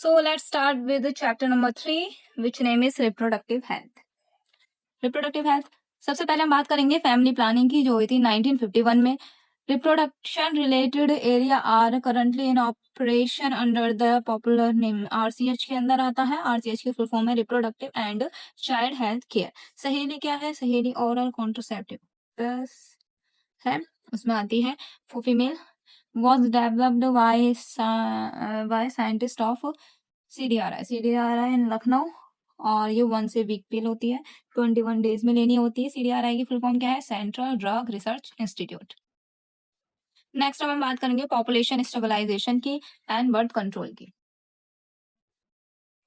So let's start with chapter number 3, which name is reproductive health. Reproductive health. सबसे पहले हम बात करेंगे फैमिली प्लानिंग की, जो हुई थी 1951 में. Reproduction related area are currently in operation under the popular name RCH के अंदर आता है. आरसीएच की फुल फॉर्म है reproductive and child health care. Saheli क्या है? सहेली ओरल कॉन्ट्रासेप्टिव है, उसमें आती है. For female was developed by scientist of CDRI in Lucknow, और ये 1 से वीक पिल होती है, 21 डेज में लेनी होती है. CDRI की फुल फॉर्म क्या है? Central drug research institute. Next हम बात करेंगे पॉपुलेशन स्टेबलाइजेशन की एंड बर्थ कंट्रोल की.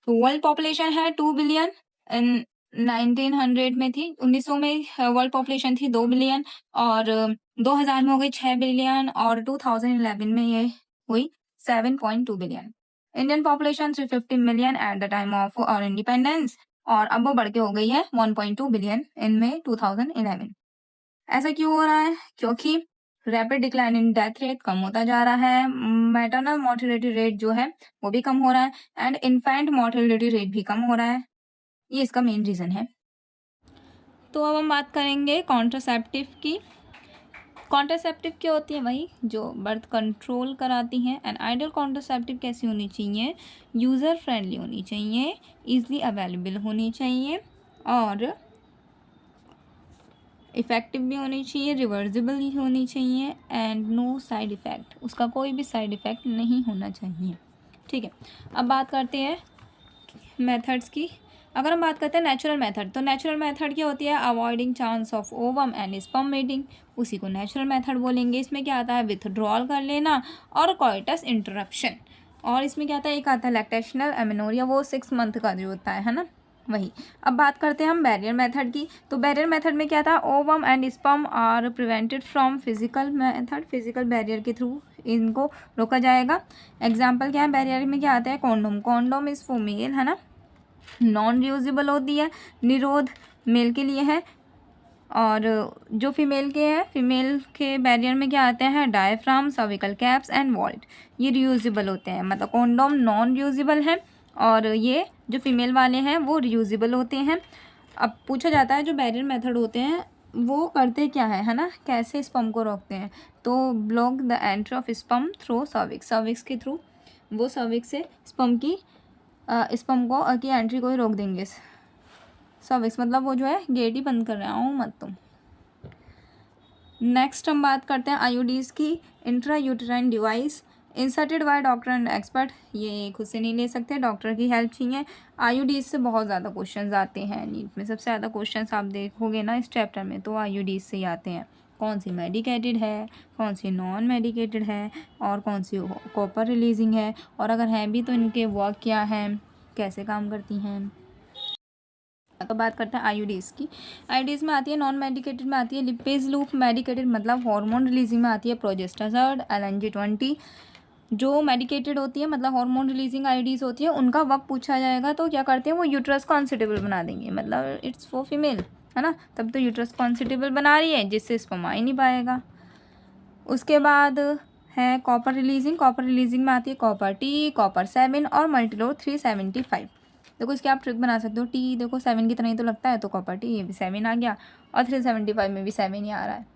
वर्ल्ड पॉपुलेशन है 2 बिलियन इन 1900 में थी. 1900 में वर्ल्ड पॉपुलेशन थी 2 बिलियन, और 2000 में हो गई 6 बिलियन, और 2011 में ये हुई 7.2 billion. Indian population 350 million at the time of और इंडिपेंडेंस, और अब वो बढ़ के हो गई है 1.2 बिलियन इन में 2011. ऐसा क्यों हो रहा है? क्योंकि rapid decline in death rate, कम होता जा रहा है. मैटरनल मोर्टेलिटी रेट जो है वो भी कम हो रहा है, एंड इन्फेंट मोर्टेलिटी रेट भी कम हो रहा है. ये इसका मेन रीजन है. तो अब हम बात करेंगे कॉन्ट्रासेप्टिव की. कॉन्ट्रासेप्टिव क्या होती है? वही जो बर्थ कंट्रोल कराती हैं. एंड आइडियल कॉन्ट्रासेप्टिव कैसी होनी चाहिए? यूज़र फ्रेंडली होनी चाहिए, ईजिली अवेलेबल होनी चाहिए, और इफ़ेक्टिव भी होनी चाहिए, रिवर्सिबल ही होनी चाहिए, एंड नो साइड इफ़ेक्ट, उसका कोई भी साइड इफ़ेक्ट नहीं होना चाहिए. ठीक है, अब बात करते हैं मेथड्स की. अगर हम बात करते हैं नेचुरल मेथड, तो नेचुरल मेथड क्या होती है? Avoiding chance of ovum and sperm meeting, उसी को नेचुरल मेथड बोलेंगे. इसमें क्या आता है? विथड्रॉल कर लेना और कॉइटस इंटरप्शन. और इसमें क्या आता है? एक आता है लैक्टेशनल एमेनोरिया, वो 6 मंथ का जो होता है ना, वही. अब बात करते हैं हम बैरियर मेथड की. तो बैरियर मेथड में क्या था? Ovum and sperm are prevented from physical method, physical barrier के थ्रू इनको रोका जाएगा. एग्जाम्पल क्या है? बैरियर में क्या आता है? Condom. Condom is for male, है ना, नॉन रियूजेबल होती है. निरोध मेल के लिए है, और जो फीमेल के हैं, फीमेल के बैरियर में क्या आते हैं? Diaphragm, cervical caps and vault, ये रियूजेबल होते हैं. मतलब कॉन्डोम नॉन रियूजेबल है, और ये जो फीमेल वाले हैं वो रियूजेबल होते हैं. अब पूछा जाता है जो बैरियर मेथड होते हैं वो करते क्या है ना, कैसे स्पर्म को रोकते हैं? तो block the entry of sperm through cervix, cervix के थ्रू वो सर्विक्स से स्पर्म की एंट्री को ही रोक देंगे. सर्विक्स मतलब वो जो है गेट ही बंद कर रहे हो मत तुम. नेक्स्ट हम बात करते हैं आईयूडीज की. Intra uterine device inserted by doctor and expert, ये खुद से नहीं ले सकते, डॉक्टर की हेल्प चाहिए. आईयूडीज से बहुत ज़्यादा क्वेश्चंस आते हैं नीट में. सबसे ज़्यादा क्वेश्चंस आप देखोगे ना इस चैप्टर में तो आईयूडीज से ही आते हैं. कौन सी मेडिकेटेड है, कौन सी नॉन मेडिकेटेड है, और कौन सी कॉपर रिलीजिंग है, और अगर हैं भी तो इनके वर्क क्या हैं, कैसे काम करती हैं. तो बात करते हैं आईयूडीज़ की. आईयूडीज़ में आती है नॉन मेडिकेटेड में आती है लिपेज लूप. मेडिकेटेड मतलब हार्मोन रिलीजिंग में आती है प्रोजेस्टाजर्ड, LNG-20. जो मेडिकेटेड होती है मतलब हार्मोन रिलीजिंग आईयूडीज़ होती है, उनका वक्त पूछा जाएगा तो क्या करते हैं? वो यूट्रस को अनसुटेबल बना देंगे, मतलब इट्स फॉर फीमेल, है ना. तब तो यूट्रस को अनसुटेबल बना रही है जिससे स्पर्म आ ही नहीं पाएगा. उसके बाद है कॉपर रिलीजिंग. कॉपर रिलीजिंग में आती है कॉपर T, कॉपर 7 और मल्टीलोर 375. देखो इसके आप ट्रिक बना सकते हो. T देखो 7 की तरह ही तो लगता है, तो कॉपर T, ये भी 7 आ गया, और 375 में भी 7 ही आ रहा है.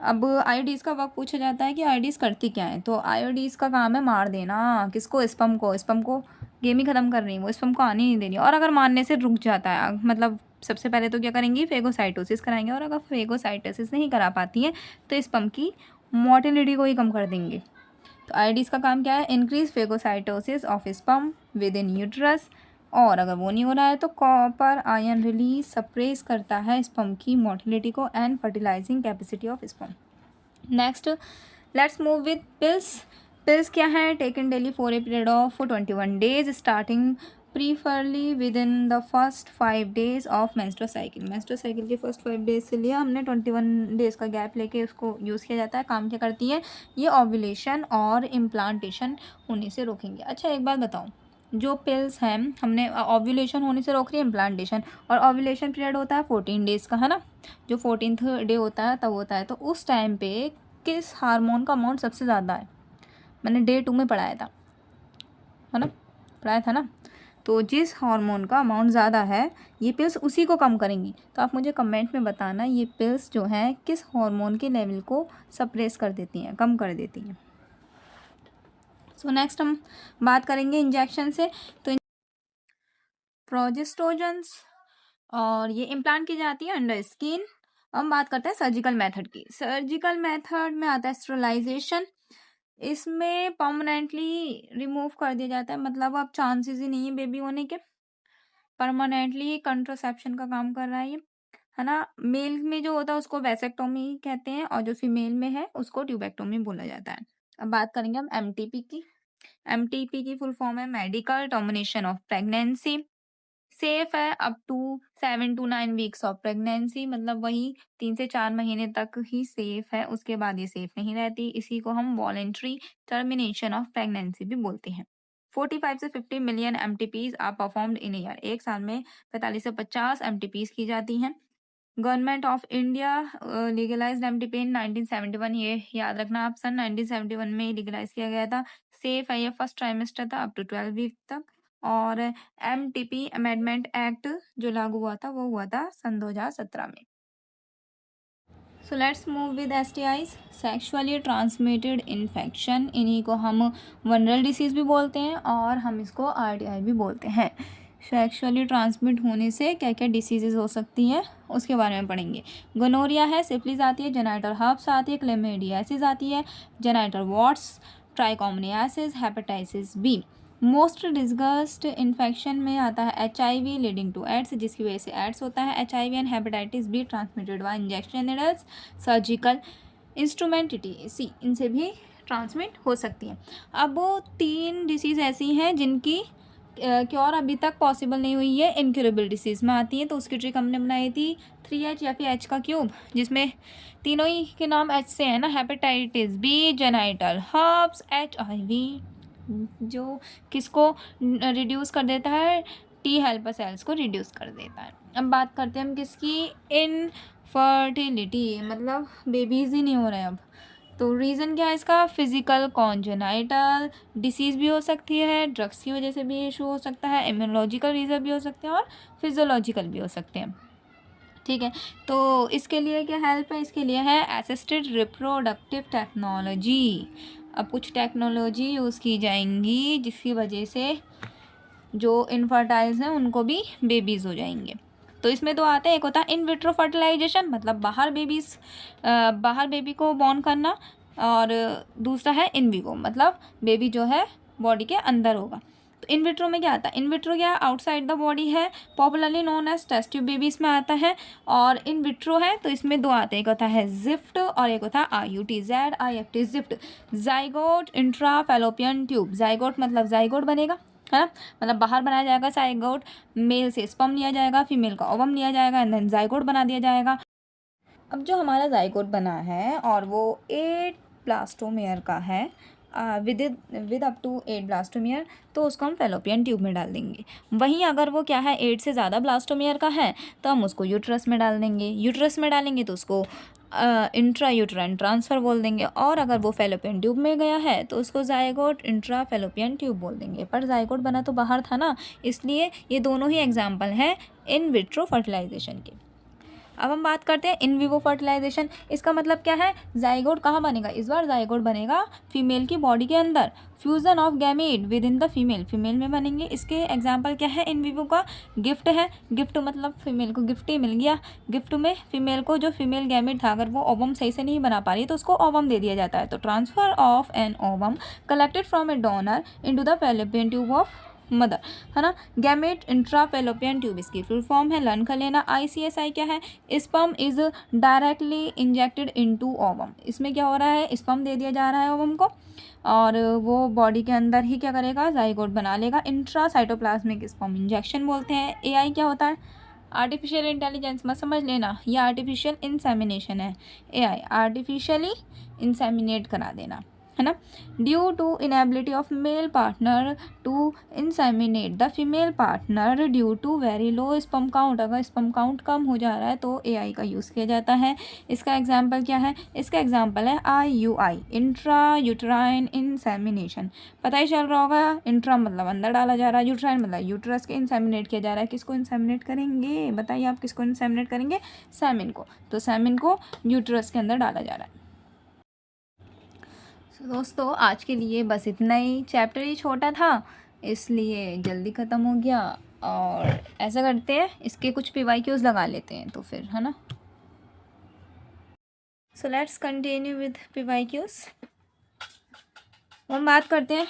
अब आईओडीज़ का वक्त पूछा जाता है कि आईओडीज़ करती क्या है. तो आईओडीज़ का काम है मार देना. किसको? स्पर्म को. स्पर्म को गेम ही ख़त्म कर रही है वो, स्पर्म को आने नहीं दे रही. और अगर मारने से रुक जाता है, मतलब सबसे पहले तो क्या करेंगी? फेगोसाइटोसिस कराएंगे, और अगर फेगोसाइटोसिस नहीं करा पाती हैं तो स्पर्म की मोटिलिटी को ही कम कर देंगे. तो आईओडीज़ का काम क्या है? Increase phagocytosis of sperm with in uterus. और अगर वो नहीं हो रहा है तो कॉपर आयन रिलीज सप्रेस करता है स्पर्म की मोटिलिटी को and fertilising capacity of sperm. Next let's move with pills. Pills क्या है? Taken daily for a period of 21 days starting preferably within the first 5 days of menstrual cycle. Menstrual cycle के first 5 days से लिया हमने 21 days का gap लेके उसको use किया जाता है. काम क्या करती है? ये ओव्यूलेशन और इम्प्लांटेशन होने से रोकेंगे. अच्छा एक बात बताओ, जो पिल्स हैं हमने ओव्यूलेशन होने से रोक रही है, इम्प्लांटेशन, और ओव्यूलेशन पीरियड होता है 14 डेज़ का, है ना. जो 14th डे होता है तब होता है. तो उस टाइम पे किस हार्मोन का अमाउंट सबसे ज़्यादा है? मैंने डे 2 में पढ़ाया था. है ना, पढ़ाया था ना। तो जिस हार्मोन का अमाउंट ज़्यादा है ये पिल्स उसी को कम करेंगी। तो आप मुझे कमेंट में बताना ये पिल्स जो हैं किस हार्मोन के लेवल को सप्रेस कर देती हैं, कम कर देती हैं। सो नेक्स्ट हम बात करेंगे इंजेक्शन से। तो प्रोजेस्टेरोन्स और ये इम्प्लांट की जाती है अंडर स्किन। हम बात करते हैं सर्जिकल मेथड की। सर्जिकल मेथड में आता है स्टेरिलाइजेशन। इसमें परमानेंटली रिमूव कर दिया जाता है, मतलब अब चांसेस ही नहीं है बेबी होने के। परमानेंटली कंट्रासेप्शन का काम कर रहा है ये, है ना। मेल में जो होता है उसको वैसेक्टोमी कहते हैं और जो फीमेल में है उसको ट्यूबेक्टोमी बोला जाता है। अब बात करेंगे हम एमटीपी की। एमटीपी की फुल फॉर्म है medical termination of pregnancy. Safe है up to 7 to 9 weeks of pregnancy, मतलब वही 3 से 4 महीने तक ही सेफ है, उसके बाद ये सेफ नहीं रहती। इसी को हम वॉलेंट्री टर्मिनेशन ऑफ प्रेगनेंसी भी बोलते हैं। 45 से 50 million MTPs are performed in year. एक साल में 45 से 50 एमटीपीज की जाती हैं। Government of India legalised MTP in 1971। ये याद रखना आप, सन 1971 में लीगलाइज किया गया था। सेफ है, ये फर्स्ट ट्राइमेस्टर था अप टू 12 वीक तक। और एमटीपी अमेंडमेंट एक्ट जो लागू हुआ था वो हुआ था सन 2017 में। So let's move with STIs, sexually transmitted infection. इन्हीं को हम वनरल डिसीज भी बोलते हैं और हम इसको आरटीआई भी बोलते हैं। सेक्सुअली ट्रांसमिट होने से क्या क्या डिसीजेज हो सकती हैं उसके बारे में पढ़ेंगे। गोनोरिया है, सिफिलिस आती है, जेनाइटल हर्प्स आती है, क्लेमाइडियासिस आती है, genital warts, trichomoniasis, hepatitis B. Most disgust infection में आता है HIV लीडिंग टू एड्स, जिसकी वजह से एड्स होता है। HIV and hepatitis be transmitted by injection needles, surgical instrument TTC, इनसे भी ट्रांसमिट हो सकती हैं। अब वो 3 डिसीज़ ऐसी हैं जिनकी क्योर अभी तक पॉसिबल नहीं हुई है, इनक्यूरेबल डिसीज़ में आती है। तो उसकी ट्रिक हमने बनाई थी 3H या फिर H का क्यूब, जिसमें तीनों ही के नाम H से है ना, hepatitis B, genital herpes, HIV, जो किसको रिड्यूस कर देता है, T हेल्पर सेल्स को रिड्यूस कर देता है। अब बात करते हैं हम किसकी, इनफर्टिलिटी, मतलब बेबीज़ ही नहीं हो रहे अब। तो रीज़न क्या है इसका, फिजिकल कॉन्जेनाइटल डिसीज़ भी हो सकती है, ड्रग्स की वजह से भी इशू हो सकता है, इम्यूनोलॉजिकल रीज़न भी हो सकते हैं और फिजियोलॉजिकल भी हो सकते हैं। ठीक है, तो इसके लिए क्या हेल्प है, इसके लिए है असिस्टेड रिप्रोडक्टिव टेक्नोलॉजी। अब कुछ टेक्नोलॉजी यूज़ की जाएंगी जिसकी वजह से जो इनफर्टाइल्स हैं उनको भी बेबीज़ हो जाएंगे। तो इसमें दो आते हैं, एक होता है इन विट्रो फर्टिलाइजेशन, मतलब बाहर बेबी को बॉर्न करना, और दूसरा है इन विवो, मतलब बेबी जो है बॉडी के अंदर होगा। तो इन विट्रो में क्या आता है, इन विट्रो क्या आउटसाइड द बॉडी है, popularly known as test tube baby इसमें आता है। और इन विट्रो है तो इसमें दो आते हैं, एक होता है जिफ्ट और एक होता है IUT, ZIFT, gift, zygote intra fallopian tube. Zygote मतलब जाइगोट बनेगा, है ना, मतलब बाहर बनाया जाएगा जाइगोट, मेल से स्पर्म लिया जाएगा, फीमेल का ओवम लिया जाएगा एंड देन जाइगोट बना दिया जाएगा। अब जो हमारा जाइगोट बना है और वो 8 ब्लास्टोमेयर का है, विद अप टू 8 ब्लास्टोमेयर, तो उसको हम फैलोपियन ट्यूब में डाल देंगे। वहीं अगर वो क्या है 8 से ज़्यादा ब्लास्टोमेयर का है तो हम उसको यूट्रस में डाल देंगे। यूट्रस में डालेंगे तो उसको इंट्रा यूट्राइन ट्रांसफ़र बोल देंगे, और अगर वो फैलोपियन ट्यूब में गया है तो उसको जाइगोट इंट्रा फैलोपियन ट्यूब बोल देंगे। पर जाइगोट बना तो बाहर था ना, इसलिए ये दोनों ही एग्जाम्पल हैं इन विट्रो फर्टिलाइजेशन के। अब हम बात करते हैं इन विवो फर्टिलाइजेशन। इसका मतलब क्या है, जाइगोट कहाँ बनेगा, इस बार जाइगोट बनेगा फीमेल की बॉडी के अंदर, fusion of gamete with in the female में बनेंगे। इसके एग्जाम्पल क्या है इन विवो का, गिफ्ट है, गिफ्ट मतलब फीमेल को गिफ्ट ही मिल गया। गिफ्ट में फीमेल को जो फीमेल गैमेट था अगर वो ओवम सही से नहीं बना पा रही तो उसको ओवम दे दिया जाता है। तो transfer of an ovum collected from A donor into the fallopian tube of mother, है ना। गैमेट इंट्रा फैलोपियन ट्यूब इसकी फुल फॉर्म है, लर्न कर लेना। ICSI क्या है, sperm is directly injected into ovum. इसमें क्या हो रहा है, स्पर्म दे दिया जा रहा है ओवम को और वो बॉडी के अंदर ही क्या करेगा, जाइगोट बना लेगा। इंट्रा साइटोप्लाज्मिक स्पर्म इंजेक्शन बोलते हैं। AI क्या होता है, आर्टिफिशियल इंटेलिजेंस, मत समझ लेना, ये आर्टिफिशियल इंसेमिनेशन है। AI आर्टिफिशियली इंसेमिनेट करा देना। है ना। Due to inability of male partner to inseminate the female partner due to very low sperm count, अगर स्पर्म काउंट कम हो जा रहा है तो AI का यूज़ किया जाता है। इसका एग्जाम्पल क्या है, इसका एग्जाम्पल है IUI, इंट्रा यूट्राइन इंसेमिनेशन। पता ही चल रहा होगा, इंट्रा मतलब अंदर डाला जा रहा है, यूट्राइन मतलब यूट्रस के इंसेमिनेट किया जा रहा है। किसको इंसेमिनेट करेंगे, बताइए आप किसको इंसेमिनेट करेंगे, सेमिन को। तो सेमिन को यूट्रस के अंदर डाला जा रहा है। दोस्तों आज के लिए बस इतना ही, चैप्टर ही छोटा था इसलिए जल्दी ख़त्म हो गया। और ऐसा करते हैं, इसके कुछ PYQs लगा लेते हैं तो फिर, है ना। So let's continue with PYQs। हम बात करते हैं,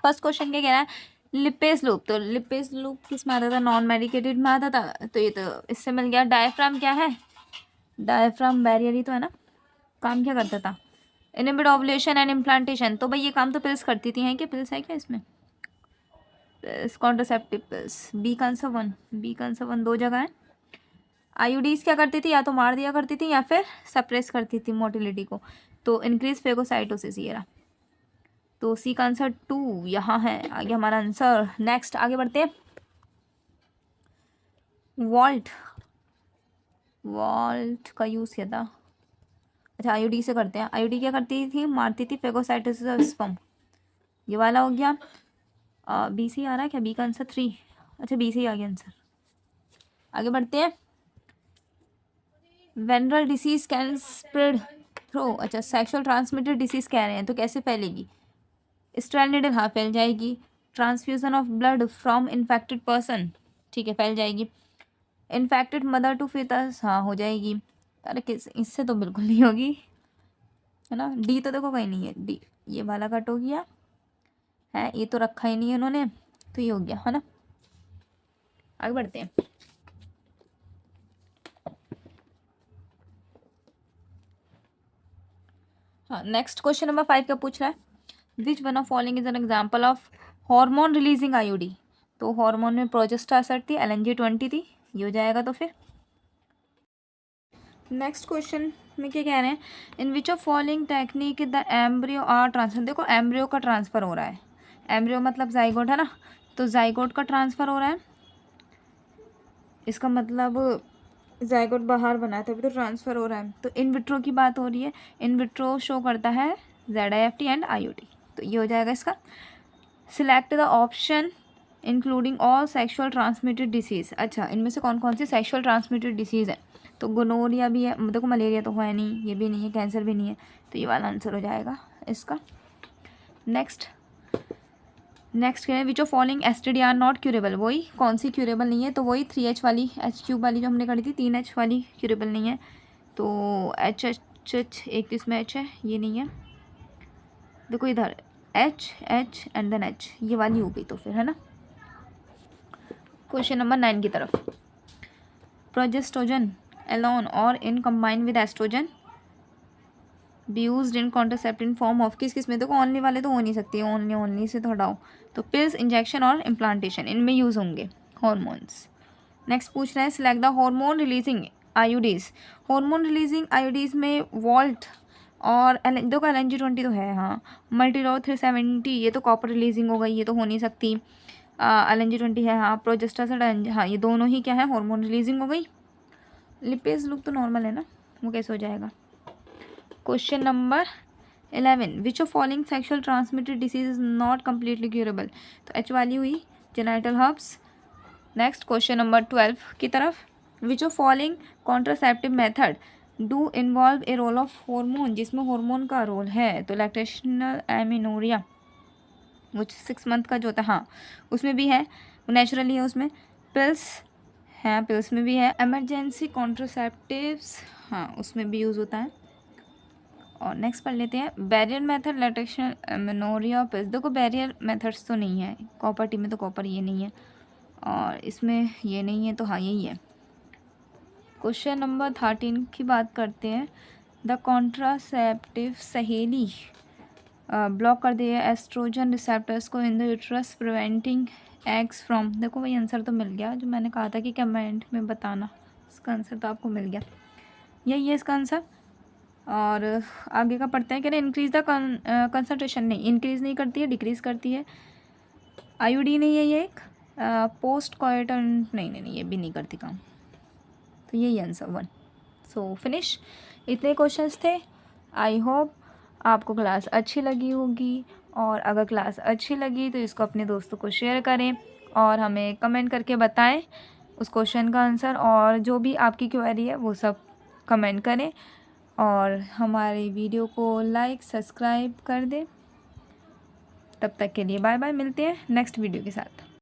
फर्स्ट क्वेश्चन क्या कह रहा है, लिपेज लूप। तो लिपेज लूप किस में आता था, नॉन मेडिकेटेड में आता था, तो ये तो इससे मिल गया। डायफ्राम क्या है, डायफ्राम बैरियर ही तो है ना, काम क्या करता था, इनिबिट ओवुलेशन एंड इम्प्लांटेशन। तो भाई ये काम तो पिल्स करती थी, हैं क्या, पिल्स है क्या इसमें, कॉन्ट्रासेप्टिव पिल्स। बी का आंसर 1, बी का आंसर 1 दो जगह है। IUDs क्या करती थी, या तो मार दिया करती थी या फिर सप्रेस करती थी मोटिलिटी को, तो इंक्रीज फेगोसाइटोसिस ये रहा। तो सी का आंसर 2 यहाँ है, आगे हमारा आंसर। नेक्स्ट आगे बढ़ते हैं, वॉल्ट, वॉल्ट का यूज़ किया था, अच्छा IUD से करते हैं। IUD क्या करती थी, मारती थी फेगोसाइटोसिस और स्पर्म, ये वाला हो गया। बी सी आ रहा है क्या, बी का आंसर 3, अच्छा बी सी आ गया आंसर। आगे बढ़ते हैं, venereal disease can spread through, अच्छा सेक्सुअल ट्रांसमिटेड डिसीज कह रहे हैं, तो कैसे फैलेगी, स्ट्रेल नीडल, हाँ फैल जाएगी। Transfusion of blood from infected person, ठीक है फैल जाएगी। इन्फेक्टेड मदर टू फिटस, हाँ हो जाएगी। अरे किस, इससे तो बिल्कुल नहीं होगी, है ना। डी तो देखो कहीं नहीं है, डी ये वाला कट हो गया है, ये तो रखा ही नहीं है उन्होंने, तो ये हो गया, है ना। आगे बढ़ते हैं, हाँ नेक्स्ट क्वेश्चन नंबर 5 का पूछ रहा है, which one of following is an example of hormone releasing IUD। तो हार्मोन में प्रोजेस्टासर्ट थी, LNG-20 थी, ये हो जाएगा। तो फिर नेक्स्ट क्वेश्चन में क्या कह रहे हैं, in which of following technique the embryo are transfer. देखो एम्ब्रियो का ट्रांसफ़र हो रहा है, एम्ब्रियो मतलब जाइगोट है ना, तो जाइगोट का ट्रांसफ़र हो रहा है, इसका मतलब जाइगोट बाहर बना है तभी तो ट्रांसफ़र हो रहा है। तो इन विट्रो की बात हो रही है, इन विट्रो शो करता है ZIFT एंड IUD, तो ये हो जाएगा इसका। Select the option including all sexual transmitted disease. अच्छा इनमें से कौन कौन सी सेक्शुअल ट्रांसमिटेड डिसीज़ है, तो गोनोरिया भी है, देखो मलेरिया तो है नहीं, ये भी नहीं है, कैंसर भी नहीं है, तो ये वाला आंसर हो जाएगा इसका। नेक्स्ट कह रहे हैं which of following STD are not curable, वही कौन सी क्यूरेबल नहीं है, तो वही 3H वाली, H3 वाली जो हमने करी थी, 3H वाली क्यूरेबल नहीं है। तो H एक तो इसमें H है, ये नहीं है, देखो इधर H एंड देन H, ये वाली हो गई तो फिर, है ना। क्वेश्चन नंबर 9 की तरफ, प्रोजेस्ट्रोजन एलोन और in combine with estrogen be used in contraceptive form of, किस किस में, देखो ओनली वाले तो हो नहीं सकती, ओनली से तो हटाओ, तो पिल्स, इंजेक्शन और इम्प्लांटेशन, इनमें यूज़ होंगे हॉर्मोन्स। नेक्स्ट पूछ रहे हैं, select the hormone releasing IUDs। Hormone releasing IUDs में वॉल्ट और देखो LNG-20 तो है, हाँ। मल्टीरोल 370 ये तो कॉपर रिलीजिंग हो गई, ये तो हो नहीं सकती। LNG-20 है, हाँ। प्रोजेस्टासर्ट, हाँ ये दोनों ही क्या है, हार्मोन रिलीजिंग हो गई। लिपेज लुक तो नॉर्मल है ना, वो कैसे हो जाएगा। Question number 11, which of following sexual transmitted disease is not completely curable, तो H वाली हुई, genital herpes. Next question number 12 की तरफ, which of following contraceptive method do involve a role of hormone, जिसमें हार्मोन का रोल है, तो lactational amenorrhoea वो 6 मंथ का जो होता है, हाँ उसमें भी है, वो नेचुरली है उसमें। पिल्स है, पिल्स में भी है। एमरजेंसी कॉन्ट्रासेप्टिव्स, हाँ उसमें भी यूज़ होता है। और नेक्स्ट पढ़ लेते हैं, barrier method lactational amenorrhoea pills. देखो बैरियर मेथड्स तो नहीं है, कॉपर टी में तो कॉपर ये नहीं है, और इसमें ये नहीं है, तो हाँ यही है। क्वेश्चन नंबर 13 की बात करते हैं, द कॉन्ट्रासेप्टिव सहेली ब्लॉक कर दिया एस्ट्रोजन रिसेप्टर्स को in the uterus preventing eggs from, देखो वही आंसर तो मिल गया जो मैंने कहा था कि कमेंट में बताना, इसका आंसर तो आपको मिल गया, यही है इसका आंसर। और आगे का पढ़ते हैं, कह रहे इंक्रीज द कंसंट्रेशन, नहीं इंक्रीज़ नहीं करती है, डिक्रीज़ करती है। आईयूडी नहीं है ये एक, पोस्ट कॉयटल नहीं नहीं नहीं, ये भी नहीं करती काम। तो यही आंसर 1। सो फिनिश, इतने क्वेश्चंस थे। आई होप आपको क्लास अच्छी लगी होगी, और अगर क्लास अच्छी लगी तो इसको अपने दोस्तों को शेयर करें और हमें कमेंट करके बताएं उस क्वेश्चन का आंसर, और जो भी आपकी क्वेरी है वो सब कमेंट करें, और हमारे वीडियो को लाइक सब्सक्राइब कर दें। तब तक के लिए बाय बाय, मिलते हैं नेक्स्ट वीडियो के साथ।